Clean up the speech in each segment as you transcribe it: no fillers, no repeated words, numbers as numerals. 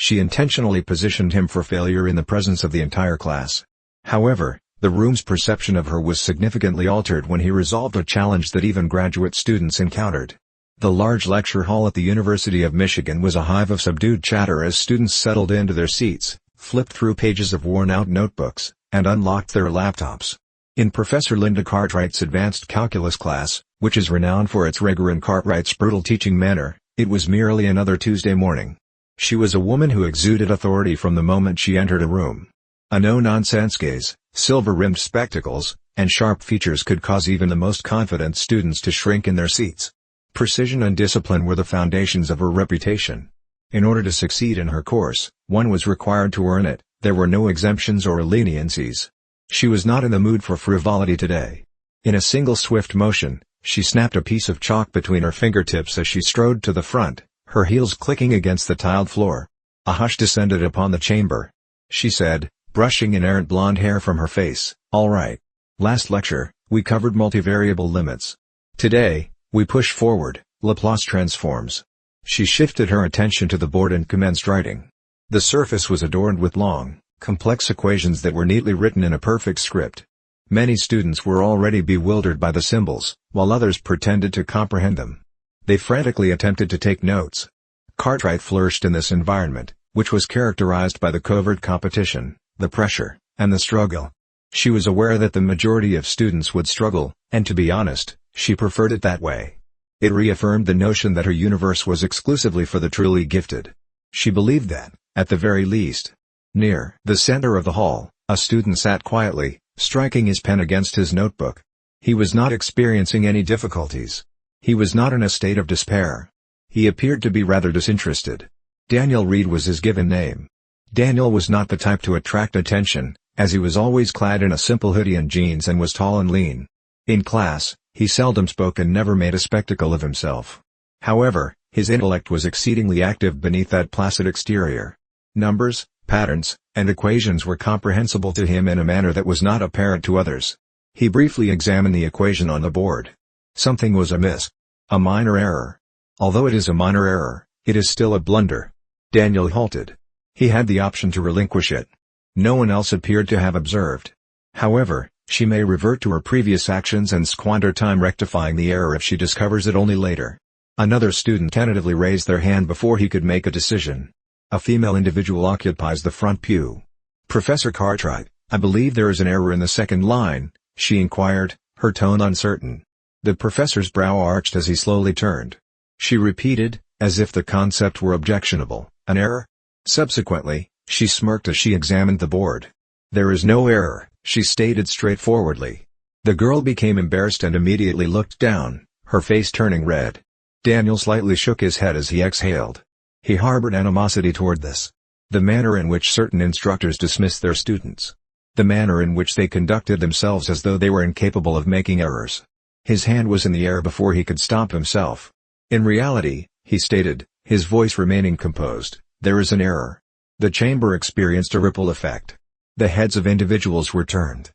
She intentionally positioned him for failure in the presence of the entire class. However, the room's perception of her was significantly altered when he resolved a challenge that even graduate students encountered. The large lecture hall at the University of Michigan was a hive of subdued chatter as students settled into their seats, flipped through pages of worn-out notebooks, and unlocked their laptops. In Professor Linda Cartwright's advanced calculus class, which is renowned for its rigor and Cartwright's brutal teaching manner, it was merely another Tuesday morning. She was a woman who exuded authority from the moment she entered a room. A no-nonsense gaze, silver-rimmed spectacles, and sharp features could cause even the most confident students to shrink in their seats. Precision and discipline were the foundations of her reputation. In order to succeed in her course, one was required to earn it. There were no exemptions or leniencies. She was not in the mood for frivolity today. In a single swift motion, she snapped a piece of chalk between her fingertips as she strode to the front, her heels clicking against the tiled floor. A hush descended upon the chamber. She said, brushing inerrant blonde hair from her face, "All right. Last lecture, we covered multivariable limits. Today, we push forward, Laplace transforms." She shifted her attention to the board and commenced writing. The surface was adorned with long, complex equations that were neatly written in a perfect script. Many students were already bewildered by the symbols, while others pretended to comprehend them. They frantically attempted to take notes. Cartwright flourished in this environment, which was characterized by the covert competition, the pressure, and the struggle. She was aware that the majority of students would struggle, and to be honest, she preferred it that way. It reaffirmed the notion that her universe was exclusively for the truly gifted. She believed that, at the very least. Near the center of the hall, a student sat quietly, striking his pen against his notebook. He was not experiencing any difficulties. He was not in a state of despair. He appeared to be rather disinterested. Daniel Reed was his given name. Daniel was not the type to attract attention, as he was always clad in a simple hoodie and jeans and was tall and lean. In class, he seldom spoke and never made a spectacle of himself. However, his intellect was exceedingly active beneath that placid exterior. Numbers, patterns, and equations were comprehensible to him in a manner that was not apparent to others. He briefly examined the equation on the board. Something was amiss. A minor error. Although it is a minor error, it is still a blunder. Daniel halted. He had the option to relinquish it. No one else appeared to have observed. However, she may revert to her previous actions and squander time rectifying the error if she discovers it only later. Another student tentatively raised their hand before he could make a decision. A female individual occupies the front pew. "Professor Cartwright, I believe there is an error in the second line," she inquired, her tone uncertain. The professor's brow arched as he slowly turned. She repeated, as if the concept were objectionable, "An error?" Subsequently, she smirked as she examined the board. "There is no error," she stated straightforwardly. The girl became embarrassed and immediately looked down, her face turning red. Daniel slightly shook his head as he exhaled. He harbored animosity toward this. The manner in which certain instructors dismissed their students. The manner in which they conducted themselves as though they were incapable of making errors. His hand was in the air before he could stop himself. "In reality," he stated, his voice remaining composed, "there is an error." The chamber experienced a ripple effect. The heads of individuals were turned.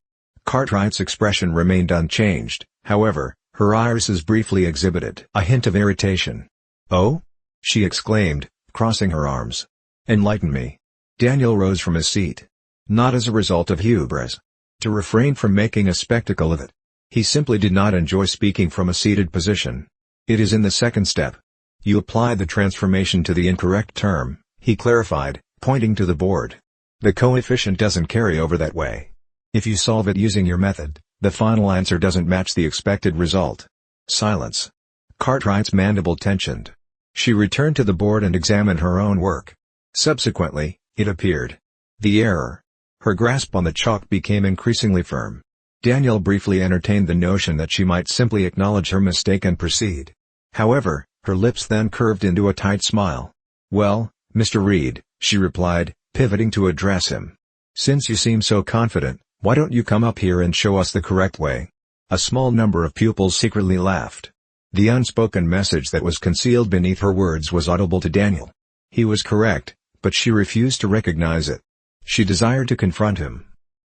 Cartwright's expression remained unchanged, however, her irises briefly exhibited a hint of irritation. "Oh?" she exclaimed, crossing her arms. "Enlighten me." Daniel rose from his seat. Not as a result of hubris. To refrain from making a spectacle of it. He simply did not enjoy speaking from a seated position. "It is in the second step. You apply the transformation to the incorrect term," he clarified, pointing to the board. "The coefficient doesn't carry over that way. If you solve it using your method, the final answer doesn't match the expected result." Silence. Cartwright's mandible tensioned. She returned to the board and examined her own work. Subsequently, it appeared. The error. Her grasp on the chalk became increasingly firm. Daniel briefly entertained the notion that she might simply acknowledge her mistake and proceed. However, her lips then curved into a tight smile. "Well, Mr. Reed," she replied, pivoting to address him. "Since you seem so confident, why don't you come up here and show us the correct way?" A small number of pupils secretly laughed. The unspoken message that was concealed beneath her words was audible to Daniel. He was correct, but she refused to recognize it. She desired to confront him.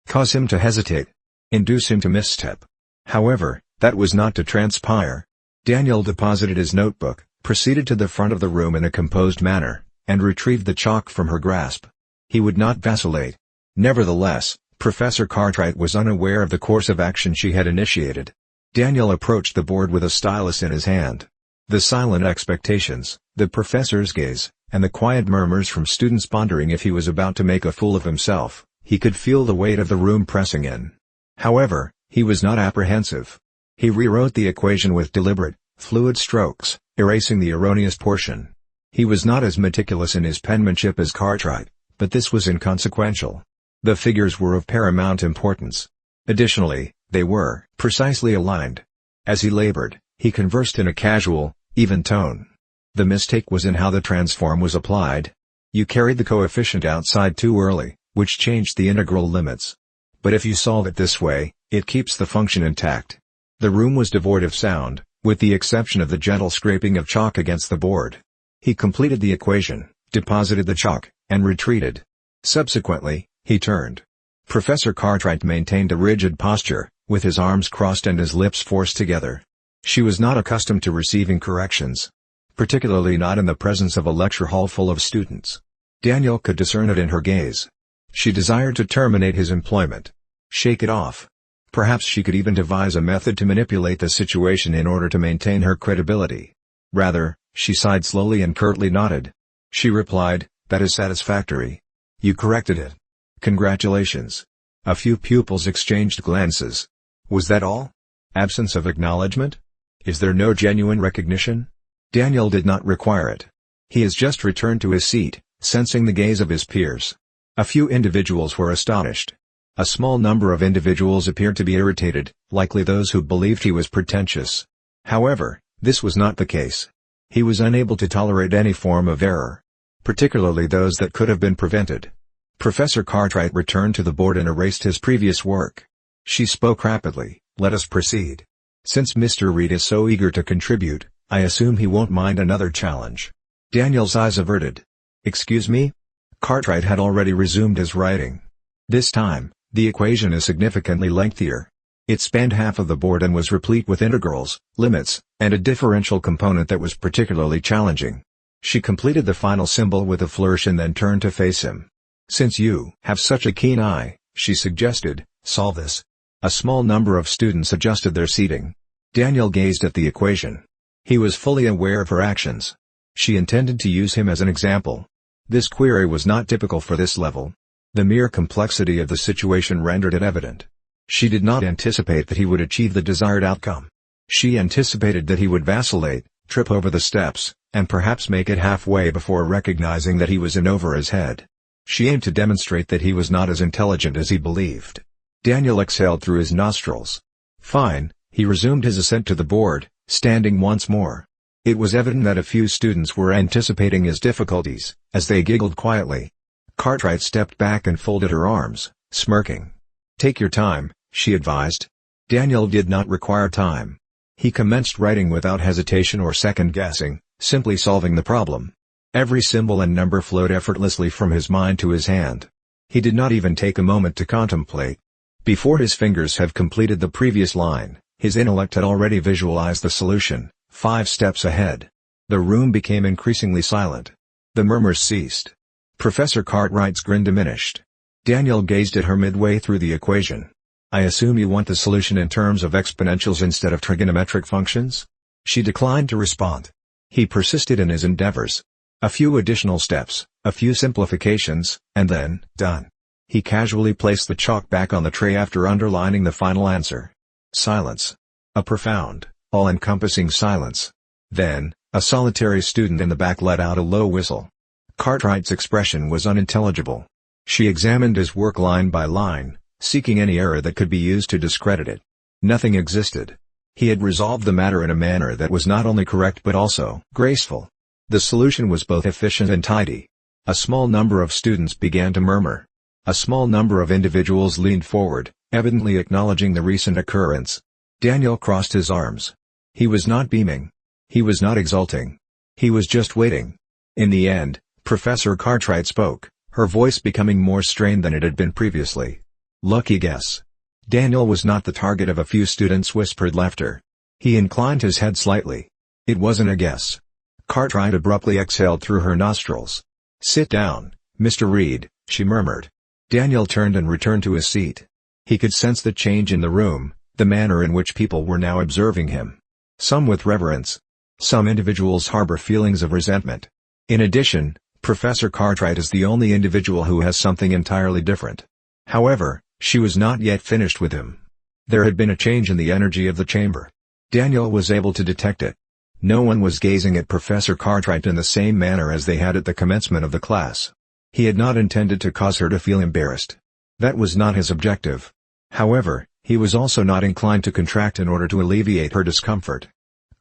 Cause him to hesitate. Induce him to misstep. However, that was not to transpire. Daniel deposited his notebook, proceeded to the front of the room in a composed manner, and retrieved the chalk from her grasp. He would not vacillate. Nevertheless, Professor Cartwright was unaware of the course of action she had initiated. Daniel approached the board with a stylus in his hand. The silent expectations, the professor's gaze, and the quiet murmurs from students pondering if he was about to make a fool of himself, he could feel the weight of the room pressing in. However, he was not apprehensive. He rewrote the equation with deliberate, fluid strokes, erasing the erroneous portion. He was not as meticulous in his penmanship as Cartwright, but this was inconsequential. The figures were of paramount importance. Additionally, they were precisely aligned. As he labored, he conversed in a casual, even tone. The mistake was in how the transform was applied. You carried the coefficient outside too early, which changed the integral limits. But if you solve it this way, it keeps the function intact. The room was devoid of sound, with the exception of the gentle scraping of chalk against the board. He completed the equation, deposited the chalk, and retreated. Subsequently, he turned. Professor Cartwright maintained a rigid posture, with his arms crossed and his lips forced together. She was not accustomed to receiving corrections. Particularly not in the presence of a lecture hall full of students. Daniel could discern it in her gaze. She desired to terminate his employment. Shake it off. Perhaps she could even devise a method to manipulate the situation in order to maintain her credibility. Rather, she sighed slowly and curtly nodded. She replied, "That is satisfactory. You corrected it. Congratulations." A few pupils exchanged glances. Was that all? Absence of acknowledgement? Is there no genuine recognition? Daniel did not require it. He has just returned to his seat, sensing the gaze of his peers. A few individuals were astonished. A small number of individuals appeared to be irritated, likely those who believed he was pretentious. However, this was not the case. He was unable to tolerate any form of error, particularly those that could have been prevented. Professor Cartwright returned to the board and erased his previous work. She spoke rapidly, "Let us proceed. Since Mr. Reed is so eager to contribute, I assume he won't mind another challenge." Daniel's eyes averted. "Excuse me?" Cartwright had already resumed his writing. This time, the equation is significantly lengthier. It spanned half of the board and was replete with integrals, limits, and a differential component that was particularly challenging. She completed the final symbol with a flourish and then turned to face him. "Since you have such a keen eye," she suggested, "solve this." A small number of students adjusted their seating. Daniel gazed at the equation. He was fully aware of her actions. She intended to use him as an example. This query was not typical for this level. The mere complexity of the situation rendered it evident. She did not anticipate that he would achieve the desired outcome. She anticipated that he would vacillate, trip over the steps, and perhaps make it halfway before recognizing that he was in over his head. She aimed to demonstrate that he was not as intelligent as he believed. Daniel exhaled through his nostrils. "Fine," he resumed his ascent to the board, standing once more. It was evident that a few students were anticipating his difficulties, as they giggled quietly. Cartwright stepped back and folded her arms, smirking. "Take your time," she advised. Daniel did not require time. He commenced writing without hesitation or second-guessing, simply solving the problem. Every symbol and number flowed effortlessly from his mind to his hand. He did not even take a moment to contemplate. Before his fingers had completed the previous line, his intellect had already visualized the solution, 5 steps ahead. The room became increasingly silent. The murmurs ceased. Professor Cartwright's grin diminished. Daniel gazed at her midway through the equation. "I assume you want the solution in terms of exponentials instead of trigonometric functions?" She declined to respond. He persisted in his endeavors. A few additional steps, a few simplifications, and then, done. He casually placed the chalk back on the tray after underlining the final answer. Silence. A profound, all-encompassing silence. Then, a solitary student in the back let out a low whistle. Cartwright's expression was unintelligible. She examined his work line by line, seeking any error that could be used to discredit it. Nothing existed. He had resolved the matter in a manner that was not only correct but also graceful. The solution was both efficient and tidy. A small number of students began to murmur. A small number of individuals leaned forward, evidently acknowledging the recent occurrence. Daniel crossed his arms. He was not beaming. He was not exulting. He was just waiting. In the end, Professor Cartwright spoke, her voice becoming more strained than it had been previously. "Lucky guess." Daniel was not the target of a few students' whispered laughter. He inclined his head slightly. "It wasn't a guess." Cartwright abruptly exhaled through her nostrils. "Sit down, Mr. Reed," she murmured. Daniel turned and returned to his seat. He could sense the change in the room, the manner in which people were now observing him. Some with reverence. Some individuals harbor feelings of resentment. In addition, Professor Cartwright is the only individual who has something entirely different. However, she was not yet finished with him. There had been a change in the energy of the chamber. Daniel was able to detect it. No one was gazing at Professor Cartwright in the same manner as they had at the commencement of the class. He had not intended to cause her to feel embarrassed. That was not his objective. However, he was also not inclined to contract in order to alleviate her discomfort.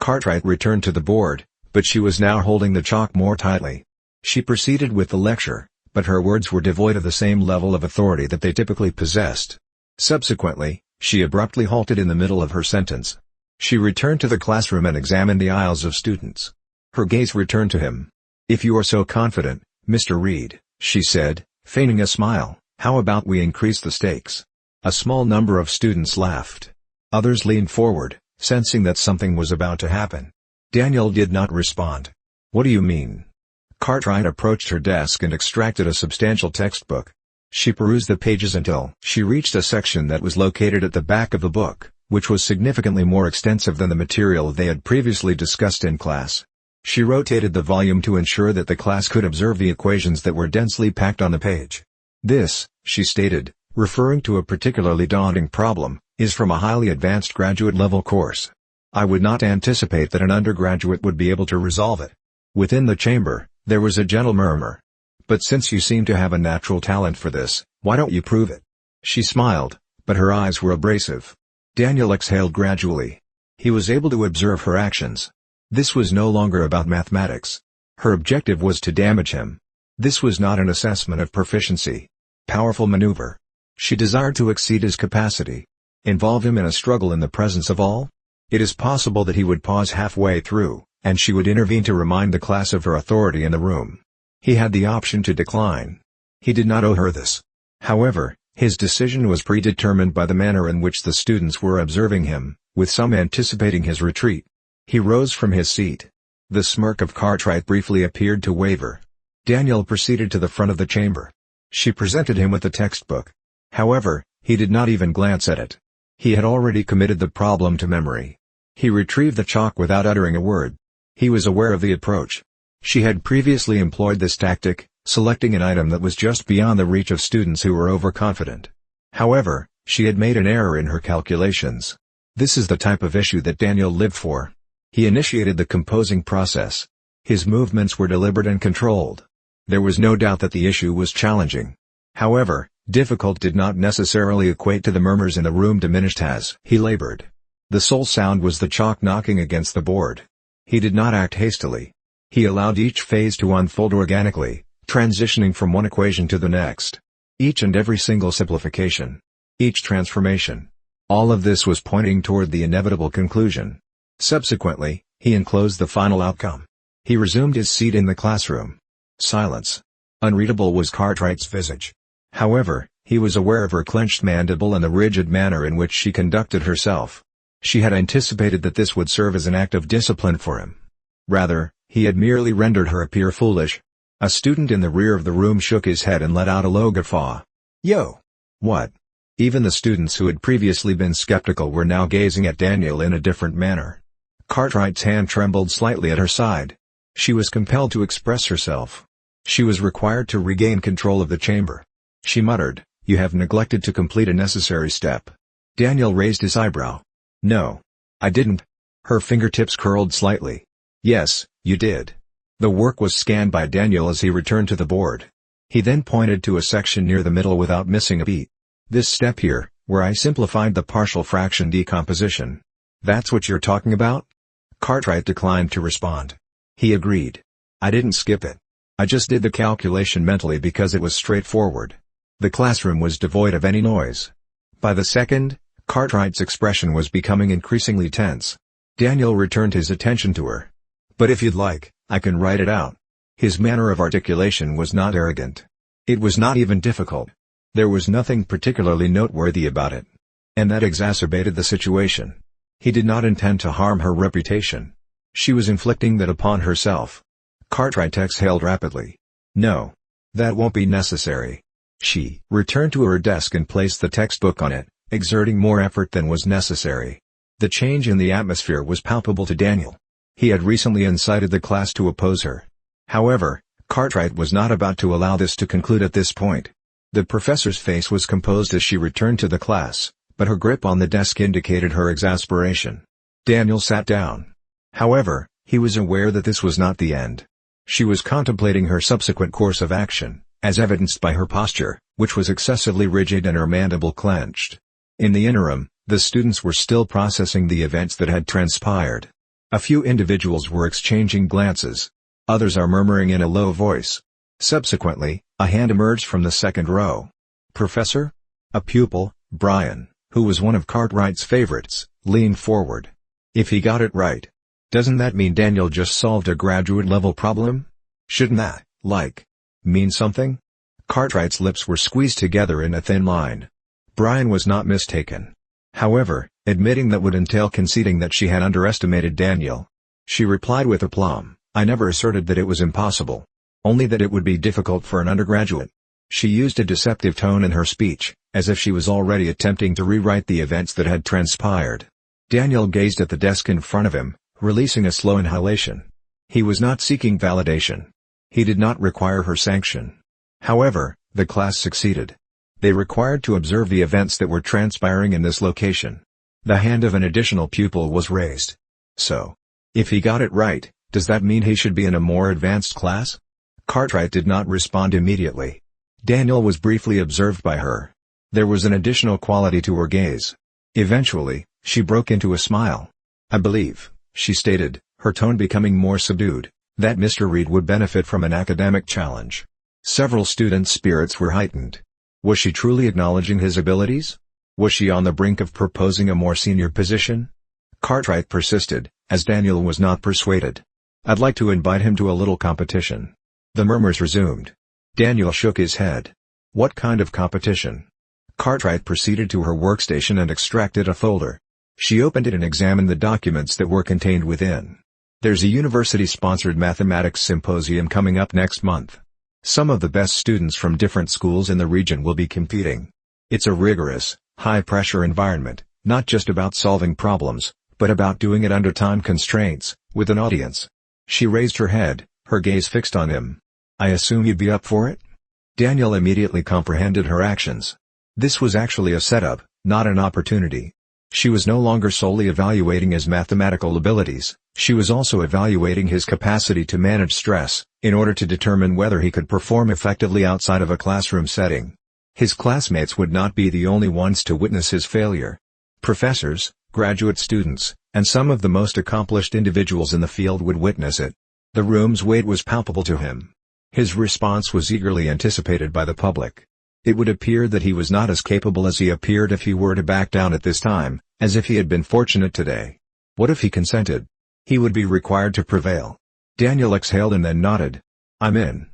Cartwright returned to the board, but she was now holding the chalk more tightly. She proceeded with the lecture, but her words were devoid of the same level of authority that they typically possessed. Subsequently, she abruptly halted in the middle of her sentence. She returned to the classroom and examined the aisles of students. Her gaze returned to him. "If you are so confident, Mr. Reed," she said, feigning a smile, "how about we increase the stakes?" A small number of students laughed. Others leaned forward, sensing that something was about to happen. Daniel did not respond. "What do you mean?" Cartwright approached her desk and extracted a substantial textbook. She perused the pages until she reached a section that was located at the back of the book, which was significantly more extensive than the material they had previously discussed in class. She rotated the volume to ensure that the class could observe the equations that were densely packed on the page. "This," she stated, referring to a particularly daunting problem, "is from a highly advanced graduate-level course. I would not anticipate that an undergraduate would be able to resolve it." Within the chamber, there was a gentle murmur. "But since you seem to have a natural talent for this, why don't you prove it?" She smiled, but her eyes were abrasive. Daniel exhaled gradually. He was able to observe her actions. This was no longer about mathematics. Her objective was to damage him. This was not an assessment of proficiency. Powerful maneuver. She desired to exceed his capacity. Involve him in a struggle in the presence of all? It is possible that he would pause halfway through, and she would intervene to remind the class of her authority in the room. He had the option to decline. He did not owe her this. However, his decision was predetermined by the manner in which the students were observing him, with some anticipating his retreat. He rose from his seat. The smirk of Cartwright briefly appeared to waver. Daniel proceeded to the front of the chamber. She presented him with the textbook. However, he did not even glance at it. He had already committed the problem to memory. He retrieved the chalk without uttering a word. He was aware of the approach. She had previously employed this tactic, selecting an item that was just beyond the reach of students who were overconfident. However, she had made an error in her calculations. This is the type of issue that Daniel lived for. He initiated the composing process. His movements were deliberate and controlled. There was no doubt that the issue was challenging. However, difficult did not necessarily equate to the murmurs in the room diminished as he labored. The sole sound was the chalk knocking against the board. He did not act hastily. He allowed each phase to unfold organically, transitioning from one equation to the next. Each and every single simplification. Each transformation. All of this was pointing toward the inevitable conclusion. Subsequently, he enclosed the final outcome. He resumed his seat in the classroom. Silence. Unreadable was Cartwright's visage. However, he was aware of her clenched mandible and the rigid manner in which she conducted herself. She had anticipated that this would serve as an act of discipline for him. Rather, he had merely rendered her appear foolish. A student in the rear of the room shook his head and let out a low guffaw. "Yo! What?" Even the students who had previously been skeptical were now gazing at Daniel in a different manner. Cartwright's hand trembled slightly at her side. She was compelled to express herself. She was required to regain control of the chamber. She muttered, "You have neglected to complete a necessary step." Daniel raised his eyebrow. "No. I didn't." Her fingertips curled slightly. "Yes, you did." The work was scanned by Daniel as he returned to the board. He then pointed to a section near the middle without missing a beat. "This step here, where I simplified the partial fraction decomposition. That's what you're talking about?" Cartwright declined to respond. He agreed. "I didn't skip it. I just did the calculation mentally because it was straightforward." The classroom was devoid of any noise. By the second, Cartwright's expression was becoming increasingly tense. Daniel returned his attention to her. "But if you'd like, I can write it out." His manner of articulation was not arrogant. It was not even difficult. There was nothing particularly noteworthy about it. And that exacerbated the situation. He did not intend to harm her reputation. She was inflicting that upon herself. Cartwright exhaled rapidly. No. That won't be necessary. She returned to her desk and placed the textbook on it, exerting more effort than was necessary. The change in the atmosphere was palpable to Daniel. He had recently incited the class to oppose her. However, Cartwright was not about to allow this to conclude at this point. The professor's face was composed as she returned to the class, but her grip on the desk indicated her exasperation. Daniel sat down. However, he was aware that this was not the end. She was contemplating her subsequent course of action, as evidenced by her posture, which was excessively rigid and her mandible clenched. In the interim, the students were still processing the events that had transpired. A few individuals were exchanging glances. Others are murmuring in a low voice. Subsequently, a hand emerged from the second row. "Professor?" A pupil, Brian, who was one of Cartwright's favorites, leaned forward. "If he got it right. Doesn't that mean Daniel just solved a graduate-level problem? Shouldn't that, mean something?" Cartwright's lips were squeezed together in a thin line. Brian was not mistaken. However, admitting that would entail conceding that she had underestimated Daniel. She replied with aplomb, "I never asserted that it was impossible. Only that it would be difficult for an undergraduate." She used a deceptive tone in her speech, as if she was already attempting to rewrite the events that had transpired. Daniel gazed at the desk in front of him, releasing a slow inhalation. He was not seeking validation. He did not require her sanction. However, the class succeeded. They required to observe the events that were transpiring in this location. The hand of an additional pupil was raised. "So, if he got it right, does that mean he should be in a more advanced class?" Cartwright did not respond immediately. Daniel was briefly observed by her. There was an additional quality to her gaze. Eventually, she broke into a smile. "I believe," she stated, her tone becoming more subdued, "that Mr. Reed would benefit from an academic challenge." Several students' spirits were heightened. Was she truly acknowledging his abilities? Was she on the brink of proposing a more senior position? Cartwright persisted, as Daniel was not persuaded. "I'd like to invite him to a little competition." The murmurs resumed. Daniel shook his head. "What kind of competition?" Cartwright proceeded to her workstation and extracted a folder. She opened it and examined the documents that were contained within. "There's a university-sponsored mathematics symposium coming up next month. Some of the best students from different schools in the region will be competing. It's a rigorous, high-pressure environment, not just about solving problems, but about doing it under time constraints, with an audience." She raised her head, her gaze fixed on him. "I assume you'd be up for it?" Daniel immediately comprehended her actions. This was actually a setup, not an opportunity. She was no longer solely evaluating his mathematical abilities, she was also evaluating his capacity to manage stress, in order to determine whether he could perform effectively outside of a classroom setting. His classmates would not be the only ones to witness his failure. Professors, graduate students, and some of the most accomplished individuals in the field would witness it. The room's weight was palpable to him. His response was eagerly anticipated by the public. It would appear that he was not as capable as he appeared if he were to back down at this time, as if he had been fortunate today. What if he consented? He would be required to prevail. Daniel exhaled and then nodded. "I'm in."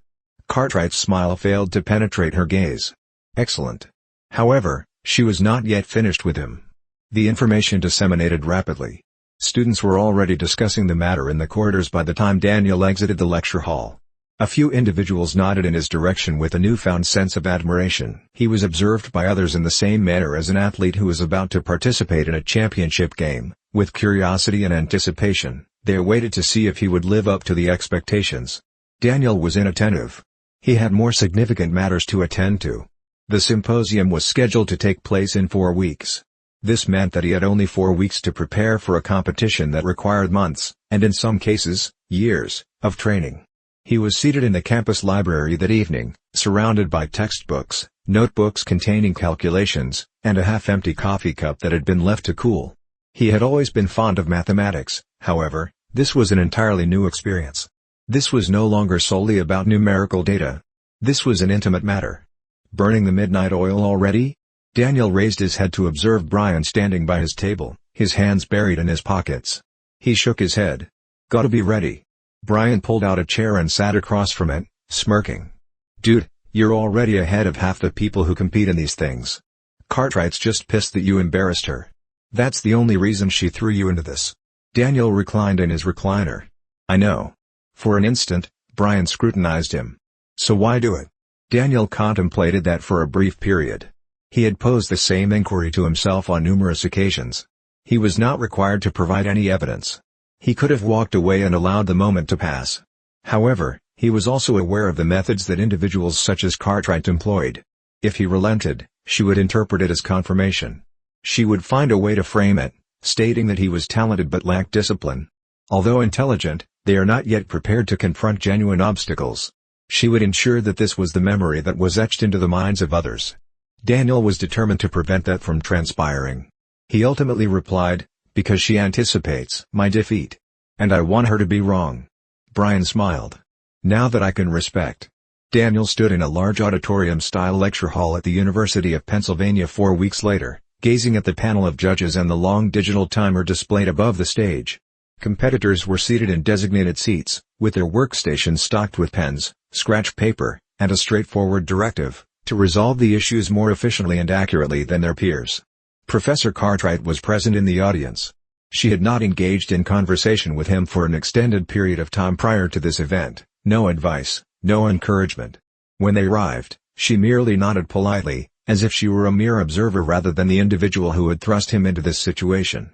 Cartwright's smile failed to penetrate her gaze. "Excellent." However, she was not yet finished with him. The information disseminated rapidly. Students were already discussing the matter in the corridors by the time Daniel exited the lecture hall. A few individuals nodded in his direction with a newfound sense of admiration. He was observed by others in the same manner as an athlete who is about to participate in a championship game. With curiosity and anticipation, they waited to see if he would live up to the expectations. Daniel was inattentive. He had more significant matters to attend to. The symposium was scheduled to take place in 4 weeks. This meant that he had only 4 weeks to prepare for a competition that required months, and in some cases, years, of training. He was seated in the campus library that evening, surrounded by textbooks, notebooks containing calculations, and a half-empty coffee cup that had been left to cool. He had always been fond of mathematics, however, this was an entirely new experience. This was no longer solely about numerical data. This was an intimate matter. "Burning the midnight oil already?" Daniel raised his head to observe Brian standing by his table, his hands buried in his pockets. He shook his head. "Gotta be ready." Brian pulled out a chair and sat across from it, smirking. "Dude, you're already ahead of half the people who compete in these things. Cartwright's just pissed that you embarrassed her. That's the only reason she threw you into this." Daniel reclined in his recliner. "I know." For an instant, Brian scrutinized him. So why do it? Daniel contemplated that for a brief period. He had posed the same inquiry to himself on numerous occasions. He was not required to provide any evidence. He could have walked away and allowed the moment to pass. However, he was also aware of the methods that individuals such as Cartwright employed. If he relented, she would interpret it as confirmation. She would find a way to frame it, stating that he was talented but lacked discipline. Although intelligent, they are not yet prepared to confront genuine obstacles. She would ensure that this was the memory that was etched into the minds of others. Daniel was determined to prevent that from transpiring. He ultimately replied, "Because she anticipates my defeat. And I want her to be wrong." Brian smiled. "Now that I can respect." Daniel stood in a large auditorium-style lecture hall at the University of Pennsylvania 4 weeks later, gazing at the panel of judges and the long digital timer displayed above the stage. Competitors were seated in designated seats, with their workstations stocked with pens, scratch paper, and a straightforward directive to resolve the issues more efficiently and accurately than their peers. Professor Cartwright was present in the audience. She had not engaged in conversation with him for an extended period of time prior to this event, no advice, no encouragement. When they arrived, she merely nodded politely, as if she were a mere observer rather than the individual who had thrust him into this situation.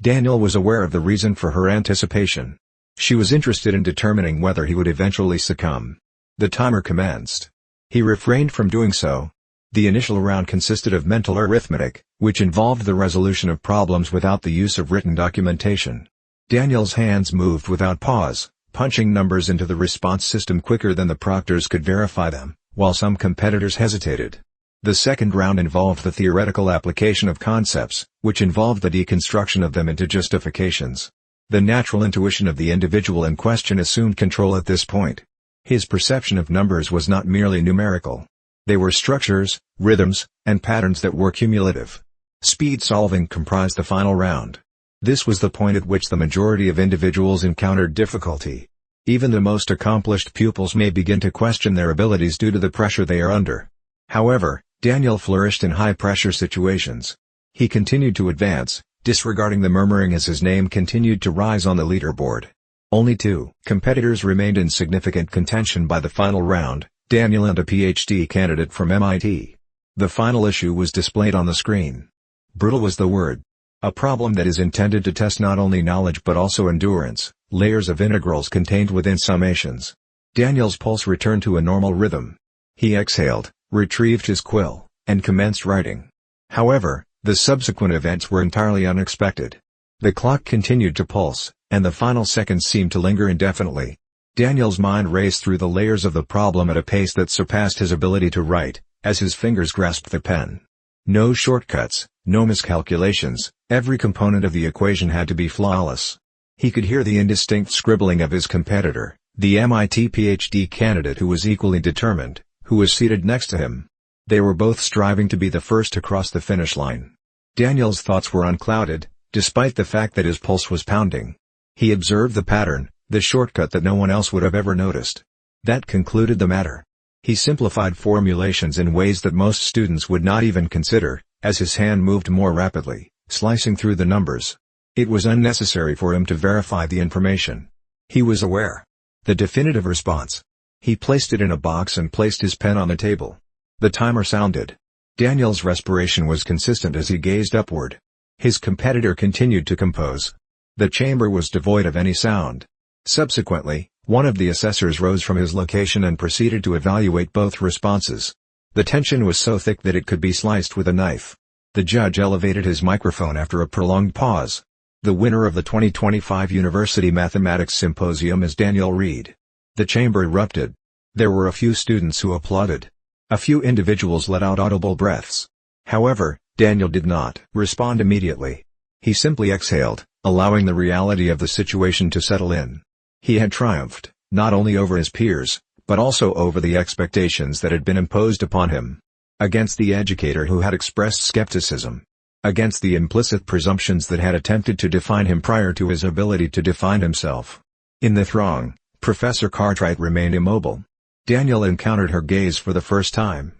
Daniel was aware of the reason for her anticipation. She was interested in determining whether he would eventually succumb. The timer commenced. He refrained from doing so. The initial round consisted of mental arithmetic, which involved the resolution of problems without the use of written documentation. Daniel's hands moved without pause, punching numbers into the response system quicker than the proctors could verify them, while some competitors hesitated. The second round involved the theoretical application of concepts, which involved the deconstruction of them into justifications. The natural intuition of the individual in question assumed control at this point. His perception of numbers was not merely numerical. They were structures, rhythms, and patterns that were cumulative. Speed solving comprised the final round. This was the point at which the majority of individuals encountered difficulty. Even the most accomplished pupils may begin to question their abilities due to the pressure they are under. However, Daniel flourished in high-pressure situations. He continued to advance, disregarding the murmuring as his name continued to rise on the leaderboard. Only 2 competitors remained in significant contention by the final round, Daniel and a PhD candidate from MIT. The final issue was displayed on the screen. Brutal was the word. A problem that is intended to test not only knowledge but also endurance, layers of integrals contained within summations. Daniel's pulse returned to a normal rhythm. He exhaled, retrieved his quill, and commenced writing. However, the subsequent events were entirely unexpected. The clock continued to pulse, and the final seconds seemed to linger indefinitely. Daniel's mind raced through the layers of the problem at a pace that surpassed his ability to write, as his fingers grasped the pen. No shortcuts, no miscalculations, every component of the equation had to be flawless. He could hear the indistinct scribbling of his competitor, the MIT PhD candidate who was equally determined, who was seated next to him. They were both striving to be the first to cross the finish line. Daniel's thoughts were unclouded, despite the fact that his pulse was pounding. He observed the pattern, the shortcut that no one else would have ever noticed. That concluded the matter. He simplified formulations in ways that most students would not even consider, as his hand moved more rapidly, slicing through the numbers. It was unnecessary for him to verify the information. He was aware. The definitive response. He placed it in a box and placed his pen on the table. The timer sounded. Daniel's respiration was consistent as he gazed upward. His competitor continued to compose. The chamber was devoid of any sound. Subsequently, one of the assessors rose from his location and proceeded to evaluate both responses. The tension was so thick that it could be sliced with a knife. The judge elevated his microphone after a prolonged pause. The winner of the 2025 University Mathematics Symposium is Daniel Reed. The chamber erupted. There were a few students who applauded. A few individuals let out audible breaths. However, Daniel did not respond immediately. He simply exhaled, allowing the reality of the situation to settle in. He had triumphed, not only over his peers, but also over the expectations that had been imposed upon him. Against the educator who had expressed skepticism. Against the implicit presumptions that had attempted to define him prior to his ability to define himself. In the throng, Professor Cartwright remained immobile. Daniel encountered her gaze for the first time.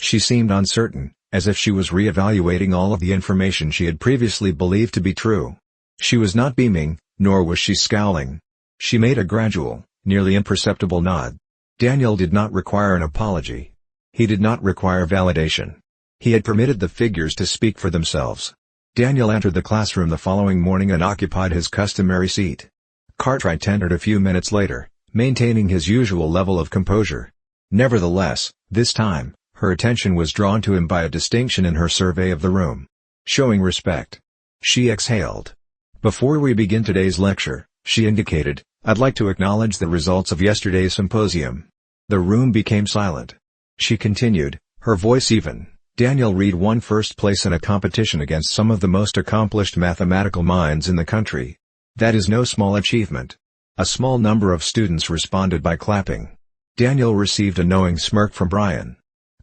She seemed uncertain, as if she was re-evaluating all of the information she had previously believed to be true. She was not beaming, nor was she scowling. She made a gradual, nearly imperceptible nod. Daniel did not require an apology. He did not require validation. He had permitted the figures to speak for themselves. Daniel entered the classroom the following morning and occupied his customary seat. Cartwright entered a few minutes later, maintaining his usual level of composure. Nevertheless, this time, her attention was drawn to him by a distinction in her survey of the room. Showing respect, she exhaled. "Before we begin today's lecture," she indicated, "I'd like to acknowledge the results of yesterday's symposium." The room became silent. She continued, her voice even. "Daniel Reed won first place in a competition against some of the most accomplished mathematical minds in the country. That is no small achievement." A small number of students responded by clapping. Daniel received a knowing smirk from Brian.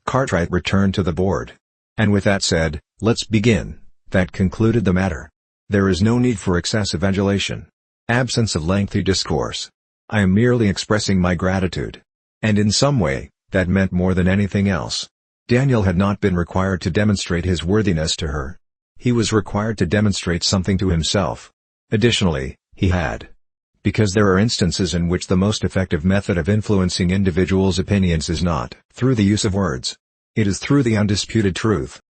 Cartwright returned to the board. "And with that said, let's begin." That concluded the matter. There is no need for excessive adulation. Absence of lengthy discourse. I am merely expressing my gratitude. And in some way, that meant more than anything else. Daniel had not been required to demonstrate his worthiness to her. He was required to demonstrate something to himself. Additionally, he had. Because there are instances in which the most effective method of influencing individuals' opinions is not through the use of words. It is through the undisputed truth.